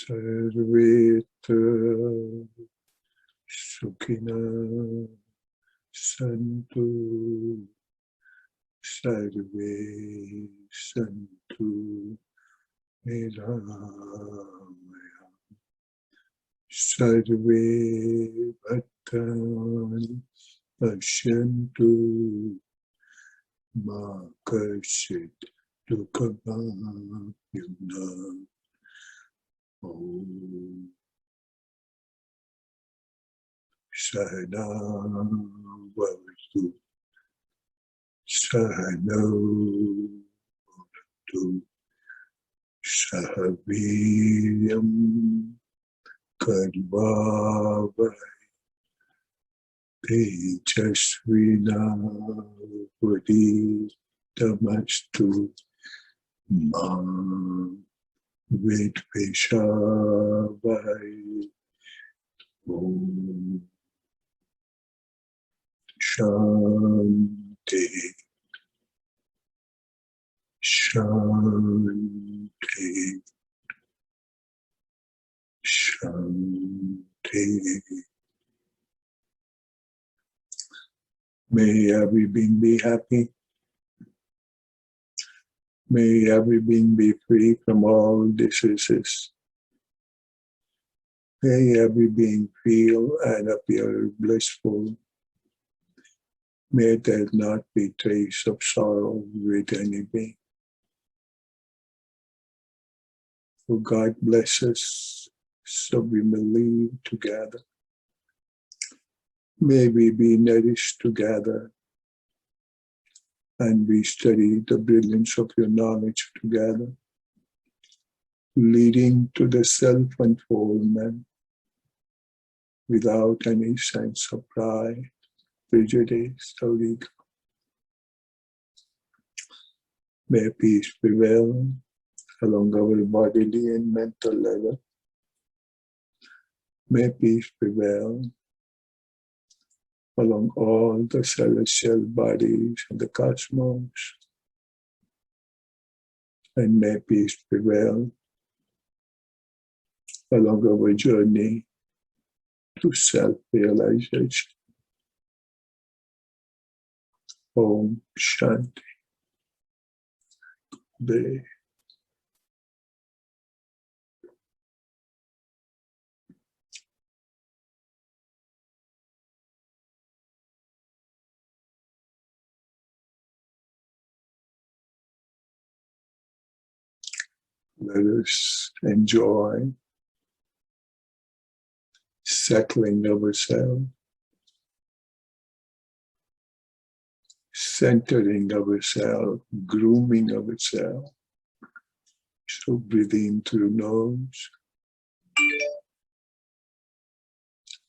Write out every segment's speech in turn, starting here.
Sarvetra Sukhina Santu Sarve Santu Niramaya Sarve Bhattani Pashyantu Ma Kasit Dukhabhayuna Om Sahana Vavatu Sahano Bhunaktu Sahaviryam Karvavai Tejasvinavaditamastu Ma Vidvishavai Om Shanti Shanti Shanti. May every being be happy. May every being be free from all diseases. May every being feel and appear blissful. May there not be trace of sorrow with any being. For God bless us, so we may live together. May we be nourished together, and we study the brilliance of your knowledge together, leading to the self-unfoldment without any sense of pride, prejudice, or ego. May peace prevail along our bodily and mental level. May peace prevail along all the celestial bodies in the cosmos. And may peace prevail along our journey to self-realization. Om Shanti. Be. Let us enjoy settling ourselves, centering ourselves, grooming ourselves. So breathe in through nose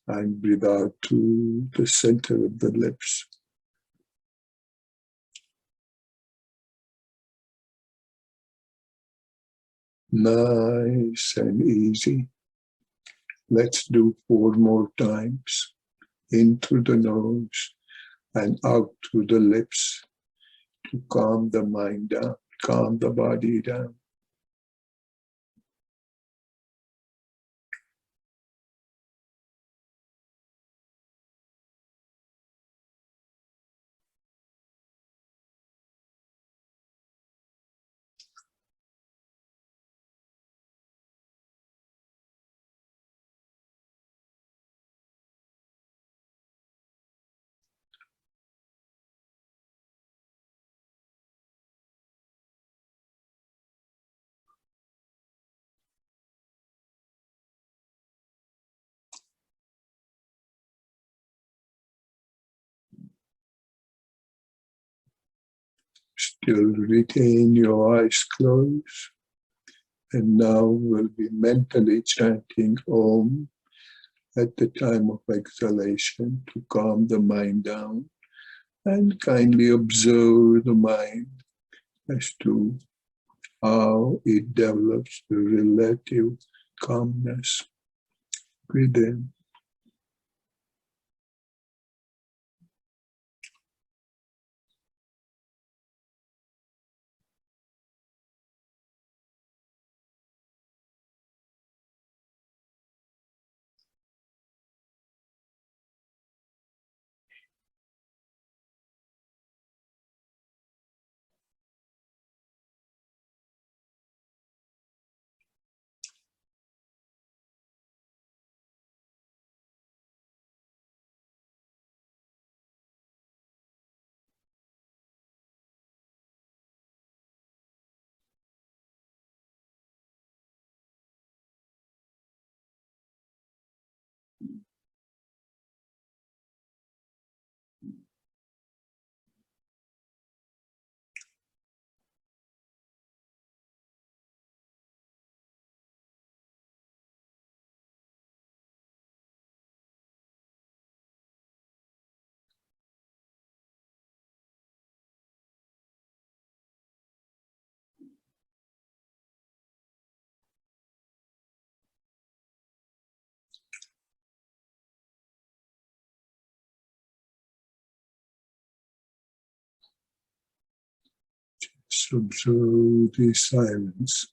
and breathe out to the center of the lips. Nice and easy. Let's do 4 more times. In through the nose and out through the lips to calm the mind down, calm the body down. Still retain your eyes closed. And now we'll be mentally chanting Om at the time of exhalation to calm the mind down and kindly observe the mind as to how it develops the relative calmness. Breathe in. Just observe the silence.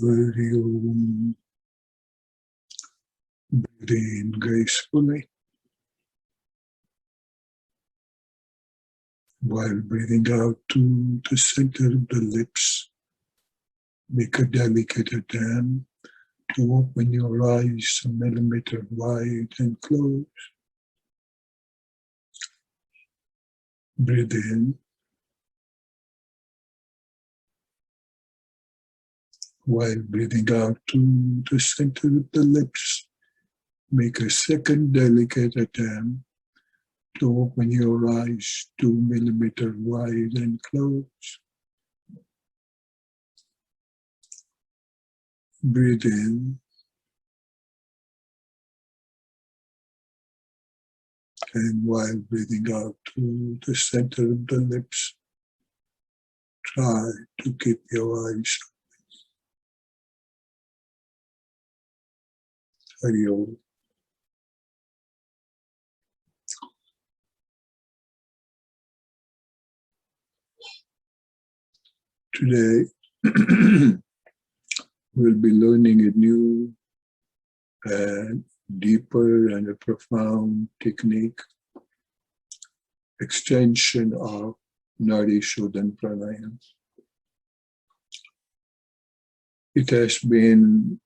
Very Om. Breathe in gracefully while breathing out to the center of the lips. Make a delicate attempt to open your eyes a millimeter wide and close. Breathe in. while breathing out to the center of the lips. Make a second delicate attempt to open your eyes 2 millimeters wide and close. Breathe in and while breathing out to the center of the lips, try to keep your eyes open. Today, we'll be learning a new and deeper and a profound technique, extension of Nadi Shodhan Pranayama. It has been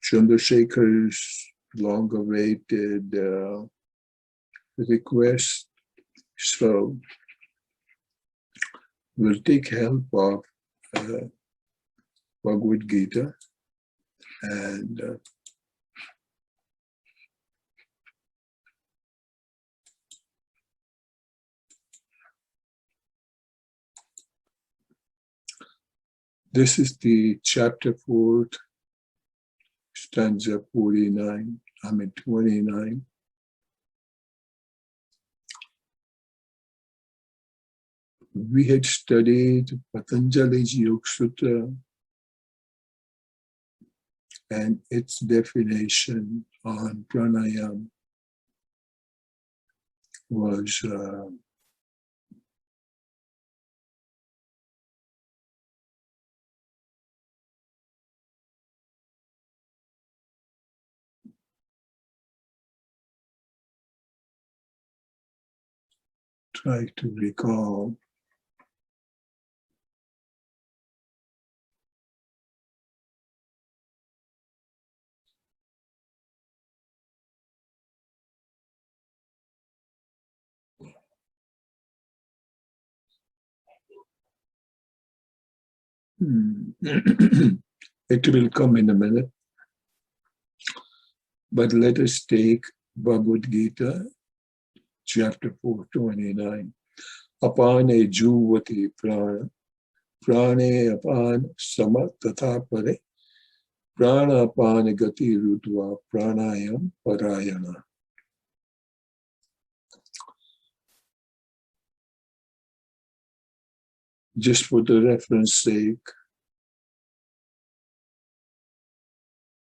Chandrasekhar's long-awaited request, so we'll take help of Bhagavad Gita and this is the chapter 4, stanza 29. We had studied Patanjali's Yoga Sutra and its definition on pranayama was try to recall it will come in a minute, but let us take Bhagavad Gita, chapter 4:29. Apane juvati prana, prane apan sama tatha pare, prana apane gati rutva pranayam parayana. Just for the reference sake,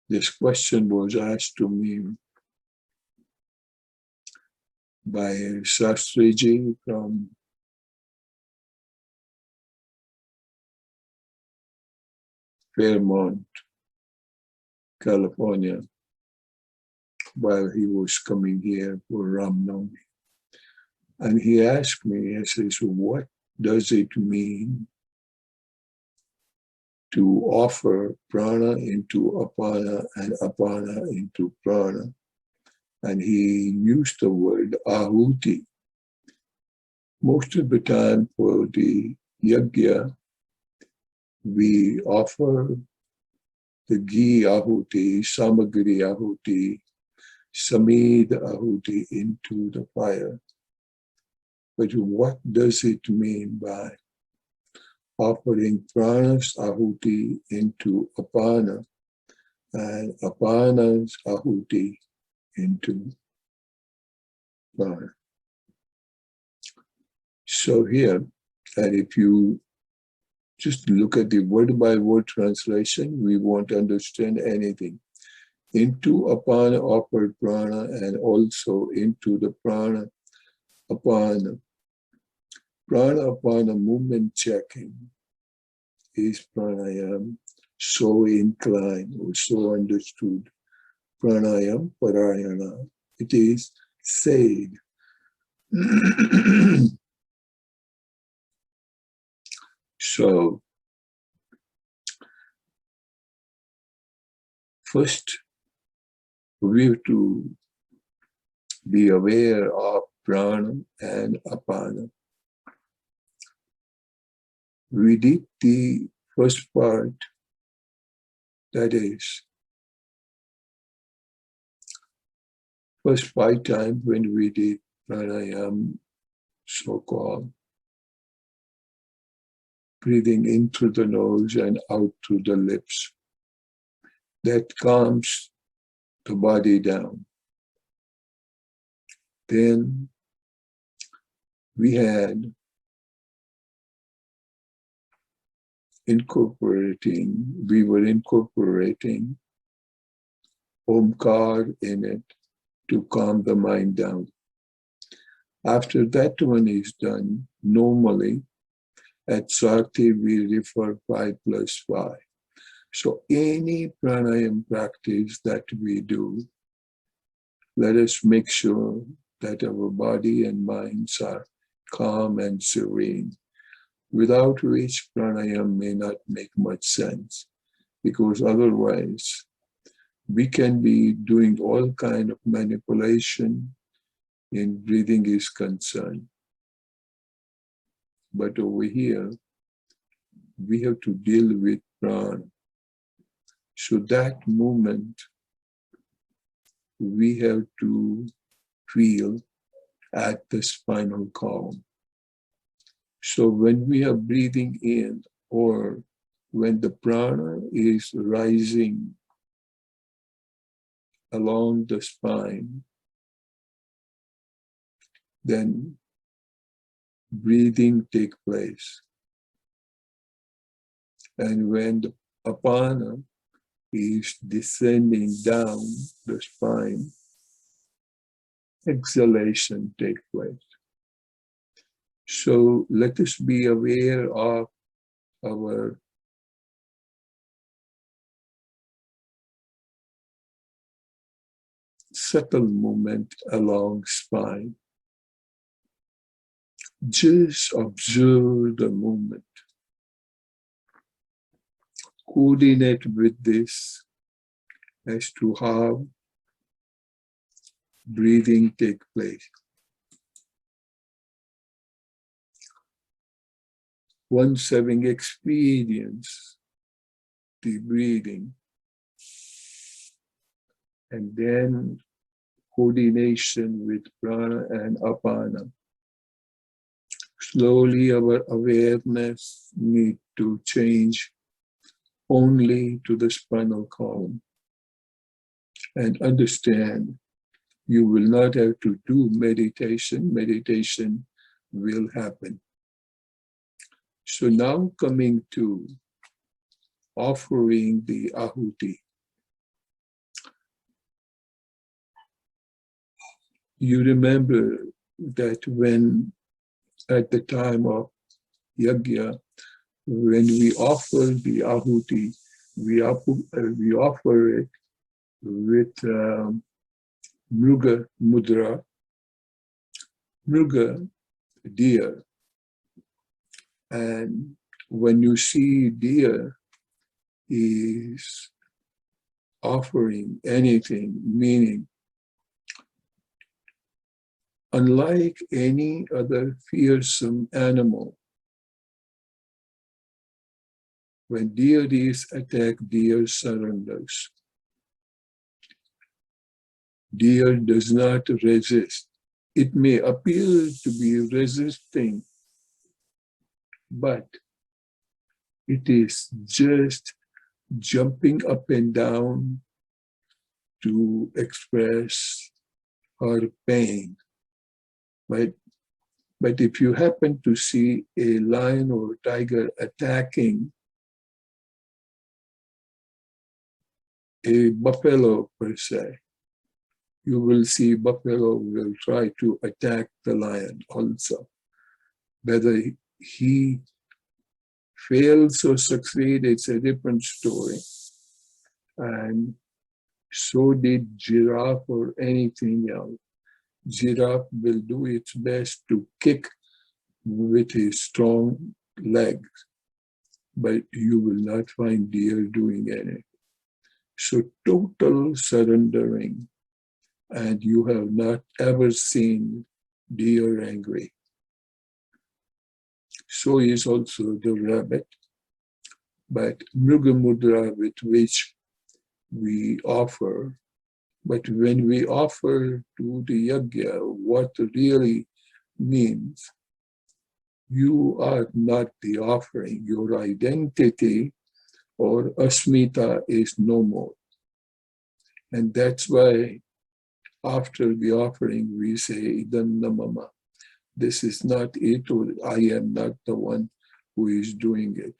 this question was asked to me by Shastriji from Fairmont, California, while he was coming here for Ram Navami. And he asked me, he says, what does it mean to offer prana into apana and apana into prana? And he used the word ahuti. Most of the time for the yajna, we offer the ghee ahuti, samagri ahuti, samid ahuti into the fire. But what does it mean by offering pranas ahuti into apana and apanas ahuti into prana? So here, and if you just look at the word-by-word translation, we won't understand anything. Into apana offered prana and also into the prana apana. Prana apana movement checking is pranayam, so inclined or so understood. Pranayam parayana. It is said. So, first, we have to be aware of prana and apana. We did the first part That is, first 5 times when we did pranayam, so-called, breathing in through the nose and out through the lips, that calms the body down. Then we were incorporating Omkar in it to calm the mind down. After that one is done, normally at Sarthi we refer 5 plus 5. So any pranayam practice that we do, let us make sure that our body and minds are calm and serene, without which pranayam may not make much sense, because otherwise we can be doing all kind of manipulation in breathing is concerned. But over here, we have to deal with Pran. So that moment, we have to feel at the spinal column. So when we are breathing in, or when the prana is rising along the spine, then breathing takes place. And when the apana is descending down the spine, exhalation takes place. So let us be aware of our subtle movement along spine. Just observe the movement. Coordinate with this as to how breathing takes place. Once having experienced the breathing, and then coordination with prana and apana, slowly our awareness needs to change only to the spinal column, and understand you will not have to do meditation. Meditation will happen. So now coming to offering the ahuti. You remember that when at the time of yajna, when we offer the ahuti, we offer it with mruga mudra, mruga, deer. And when you see deer is offering anything, meaning unlike any other fearsome animal, when deer is attacked, deer surrenders. Deer does not resist. It may appear to be resisting, but it is just jumping up and down to express her pain. But if you happen to see a lion or tiger attacking a buffalo per se, you will see buffalo will try to attack the lion also. Whether he fails or succeeds, it's a different story. And so did giraffe or anything else. Giraffe will do its best to kick with his strong legs, but you will not find deer doing anything. So total surrendering, and you have not ever seen deer angry. So is also the rabbit, but mruga mudra, with which we offer. But when we offer to the yajna, what really means, you are not the offering. Your identity or asmita is no more. And that's why after the offering, we say, idam namama. This is not it, or I am not the one who is doing it.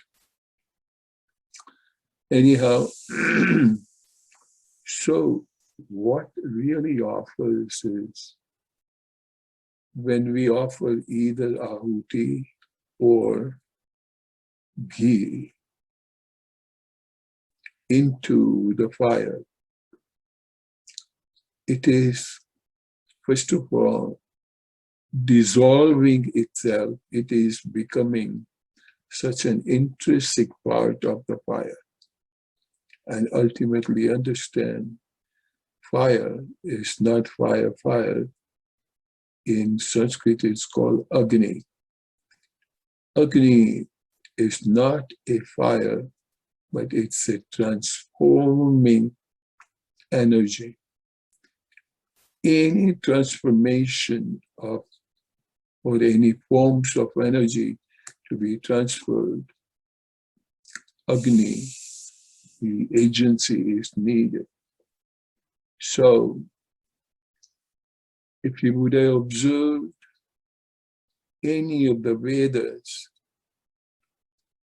Anyhow, so what really offers is when we offer either ahuti or ghee into the fire, it is, first of all, dissolving itself. It is becoming such an intrinsic part of the fire. And ultimately understand fire is not fire. Fire in Sanskrit is called Agni. Agni is not a fire, but it's a transforming energy. Any transformation of or any forms of energy to be transferred, Agni, the agency is needed. So, if you would have observed any of the Vedas,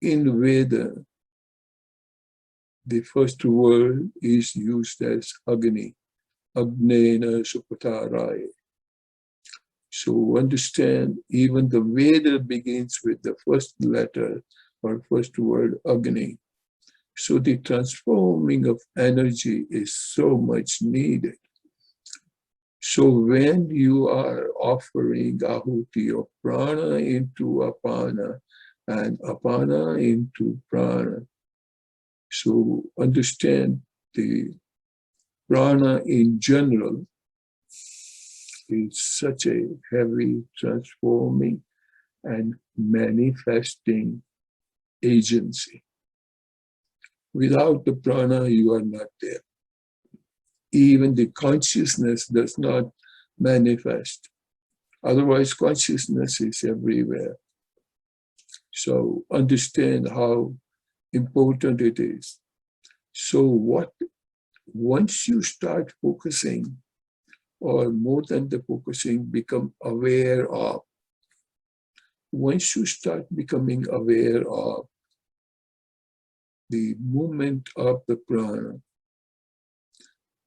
in Veda, the first word is used as Agni, Agnena Supataraya. So understand, even the Veda begins with the first letter or first word, Agni. So the transforming of energy is so much needed. So when you are offering ahuti of prana into apana and apana into prana, so understand the prana in general is such a heavy transforming and manifesting agency. Without the prana, you are not there. Even the consciousness does not manifest. Otherwise, consciousness is everywhere. So understand how important it is. So once you start focusing, or more than the focusing, become aware of, once you start becoming aware of the movement of the prana,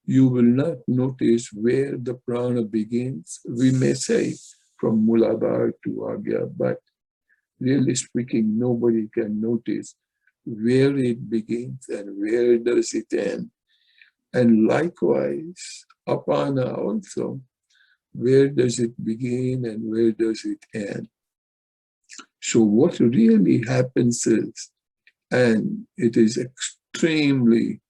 you will not notice where the prana begins. We may say from Muladhara to Agya, but really speaking, nobody can notice where it begins and where does it end. And likewise, Apana also, where does it begin and where does it end? So what really happens is, and it is extremely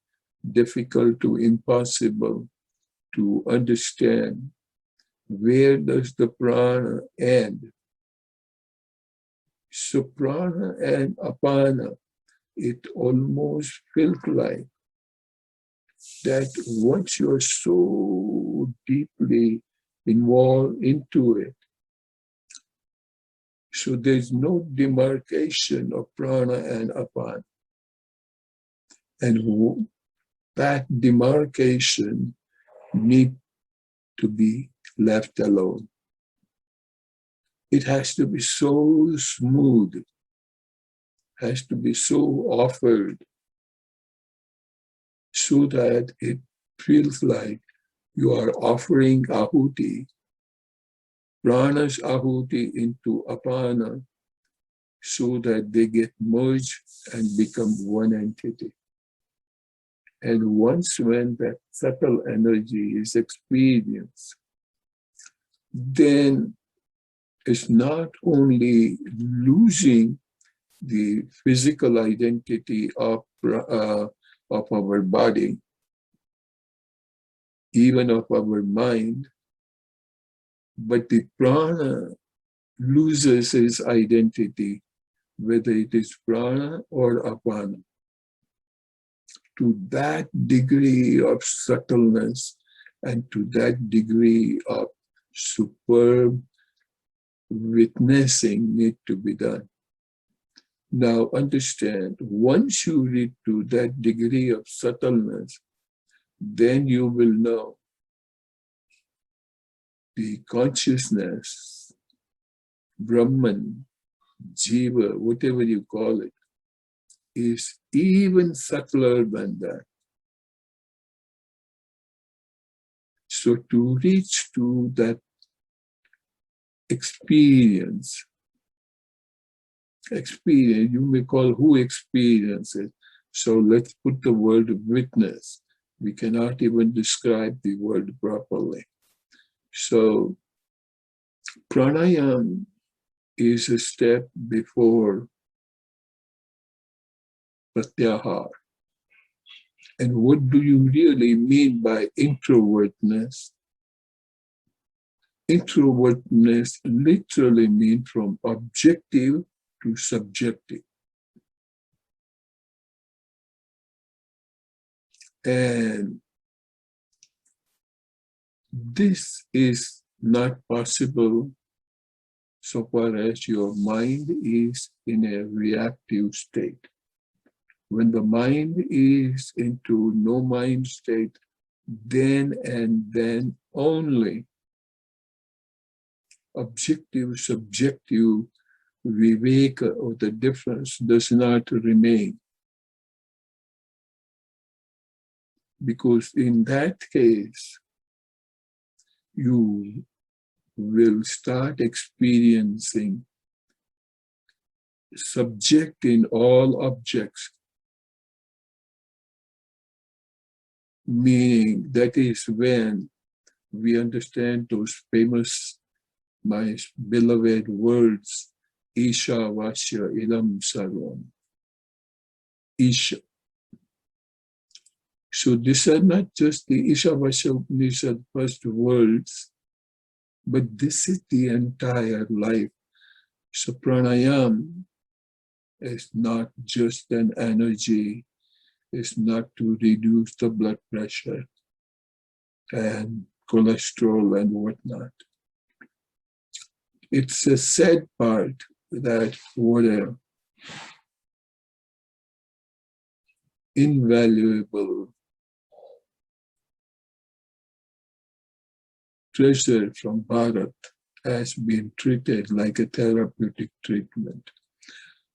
difficult to impossible to understand, where does the prana end? So prana and apana, it almost feels like that once you're so deeply involved into it, so there's no demarcation of prana and apana. And that demarcation need to be left alone. It has to be so smooth, has to be so offered, so that it feels like you are offering ahuti, prana's ahuti into apana, so that they get merged and become one entity. And once when that subtle energy is experienced, then it's not only losing the physical identity of our body, even of our mind, but the prana loses its identity, whether it is prana or apana. to that degree of subtleness and to that degree of superb witnessing need to be done. Now understand, once you reach to that degree of subtleness, then you will know the consciousness, Brahman, Jiva, whatever you call it, is even subtler than that. So to reach to that experience, you may call who experiences. So let's put the word witness. We cannot even describe the word properly. So pranayama is a step before pratyahar. And what do you really mean by introvertness? Introvertness literally means from objective to subjective. And this is not possible so far as your mind is in a reactive state. When the mind is into no mind state, then and then only objective, subjective viveka or the difference does not remain. Because in that case, you will start experiencing subject in all objects, meaning that is when we understand those famous, my beloved words, Isha Vasya Idam Sarvam. Isha. So these are not just the Isha Vasya Upanishad first words, but this is the entire life. So pranayama is not just an energy, it's not to reduce the blood pressure and cholesterol and whatnot. It's a sad part that what a invaluable treasure from Bharat has been treated like a therapeutic treatment.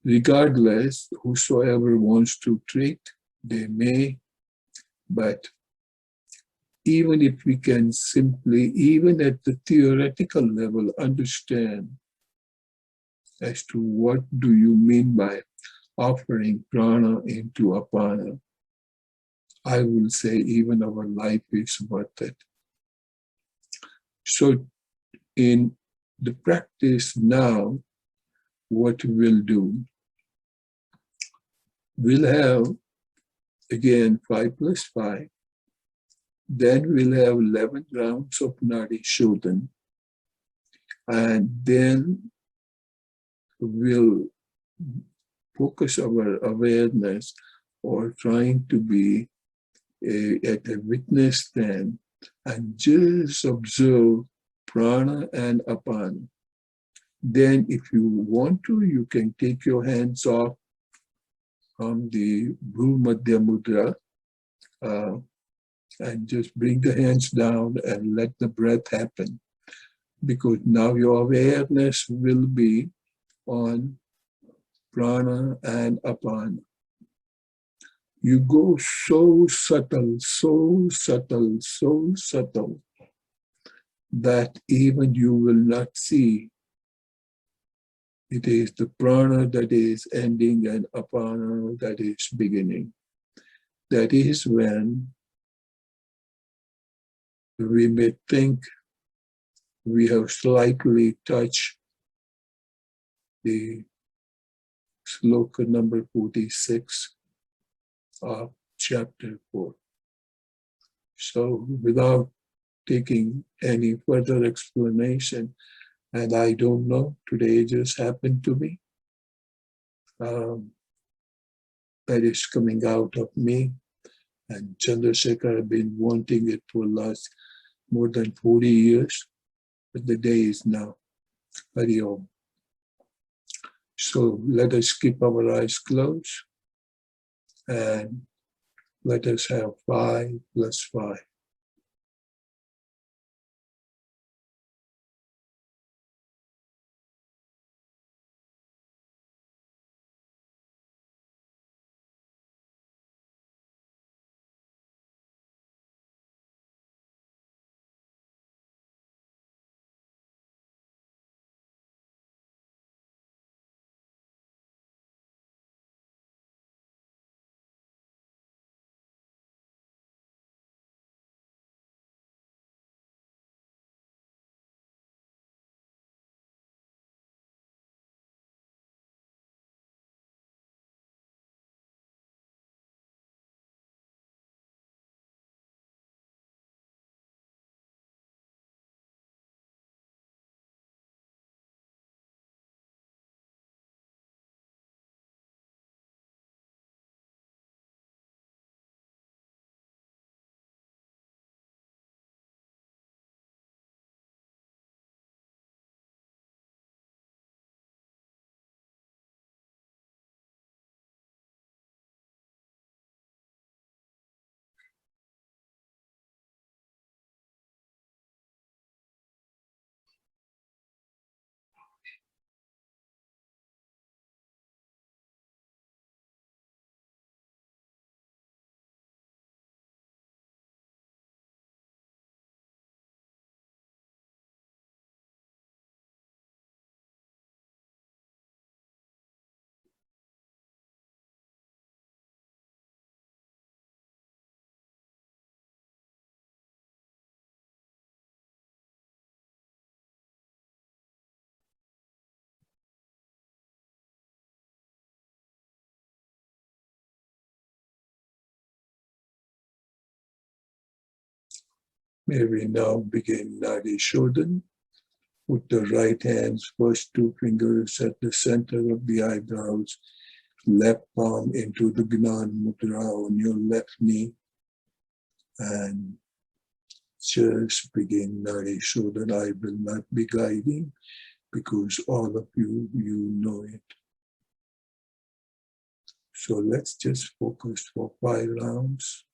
Regardless, whosoever wants to treat, they may, but even if we can simply, even at the theoretical level, understand as to what do you mean by offering prana into apana, I will say even our life is worth it. So in the practice now, what we'll do, we'll have, again, 5 plus 5. Then we'll have 11 rounds of Nadi Shodhan. And then we'll focus our awareness or trying to be at a witness stand and just observe prana and apana. Then if you want to, you can take your hands off from the Bhu Madhya Mudra and just bring the hands down and let the breath happen. Because now your awareness will be on prana and apana. You go so subtle, so subtle, so subtle that even you will not see it is the prana that is ending and apana that is beginning. That is when we may think we have slightly touched the sloka number 46 of chapter 4. So without taking any further explanation, and I don't know, today just happened to be, that is coming out of me. And Chandrasekhar has been wanting it for last more than 40 years, but the day is now. Hari Om. So let us keep our eyes closed and let us have 5 plus 5. May we now begin Nadi Shodhan. Put the right hand's first 2 fingers at the center of the eyebrows, left palm into the Gnan Mudra on your left knee, and just begin Nadi Shodhan. I will not be guiding because all of you know it. So let's just focus for 5 rounds.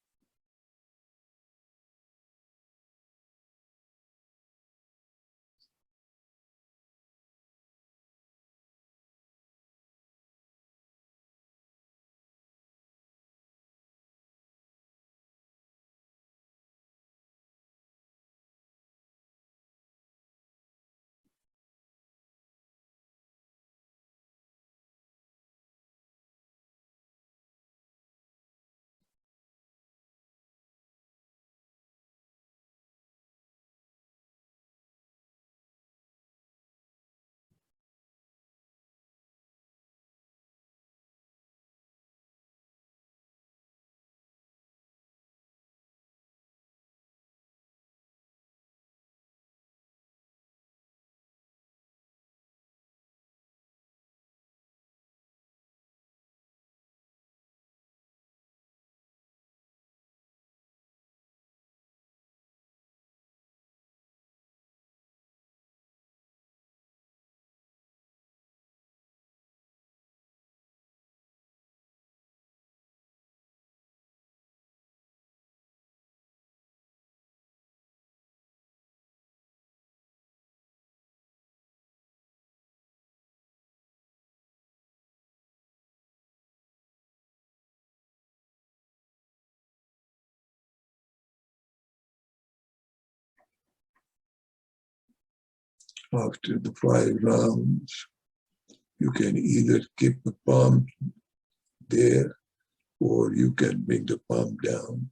After the 5 rounds, you can either keep the palm there or you can bring the palm down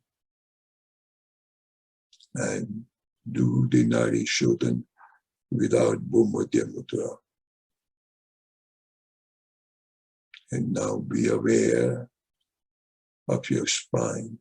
and do the Nadi Shodhan without Bhumadhya Mudra. And now be aware of your spine.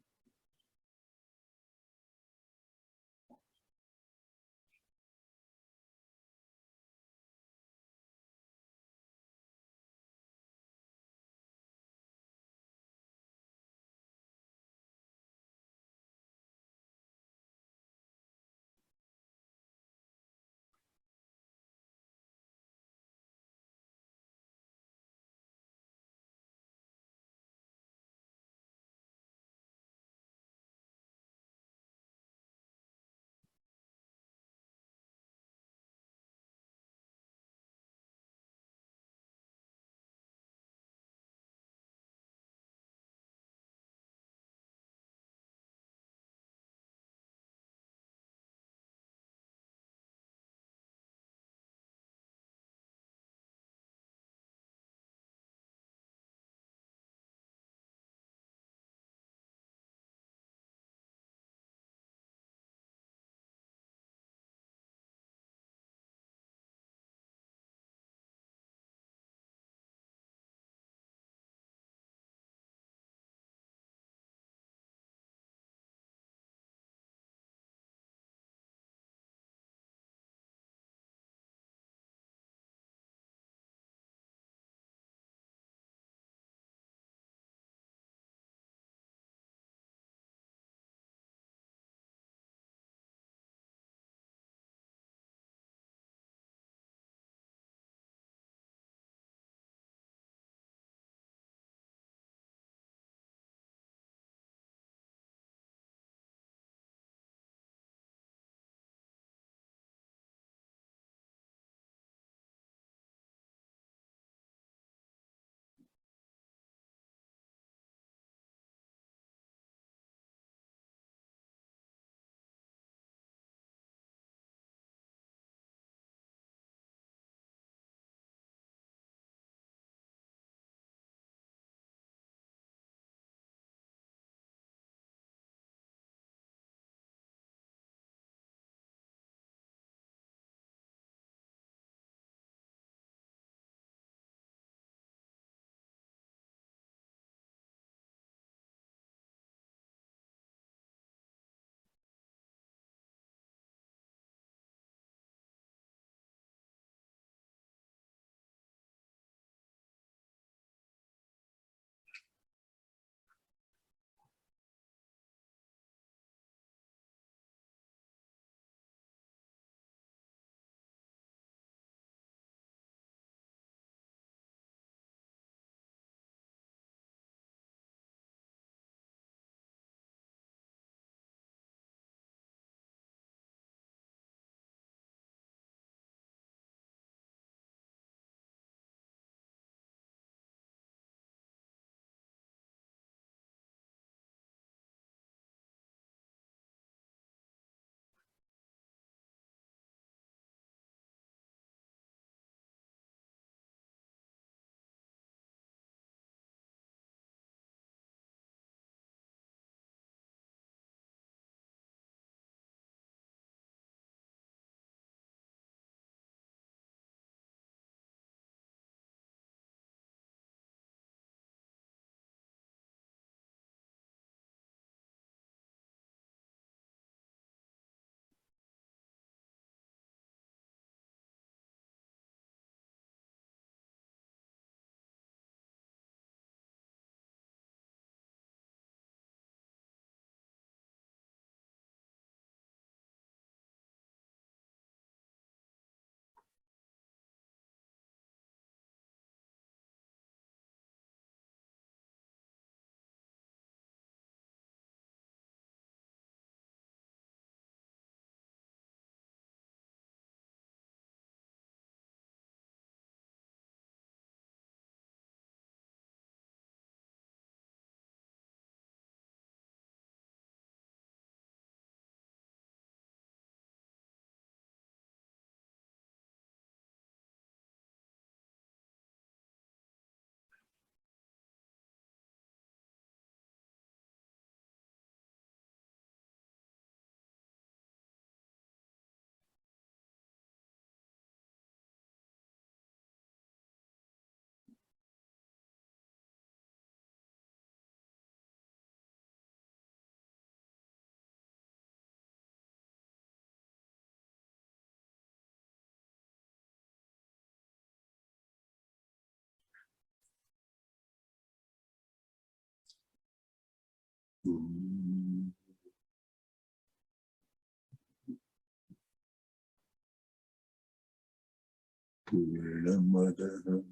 Purnamadaha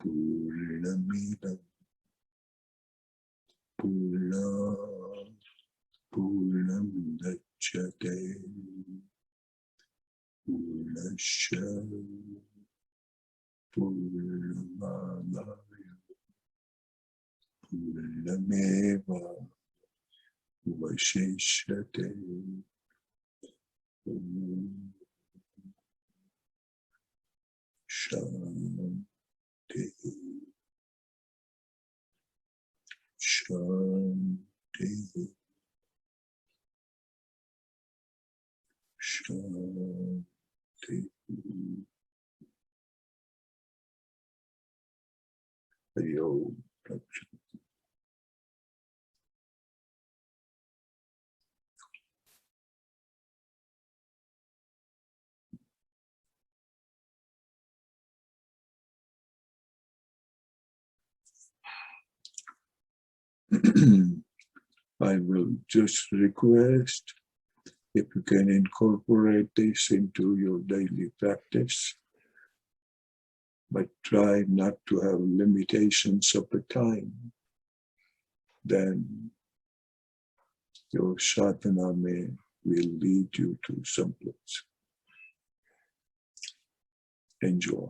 Purnamidam Purnam Dachyate Purnasya Purnamadaya Purnameva Vashishyate. Shanti, Shanti, Shanti. Yo, I will just request if you can incorporate this into your daily practice, but try not to have limitations of the time. Then your sadhana will lead you to some place. Enjoy.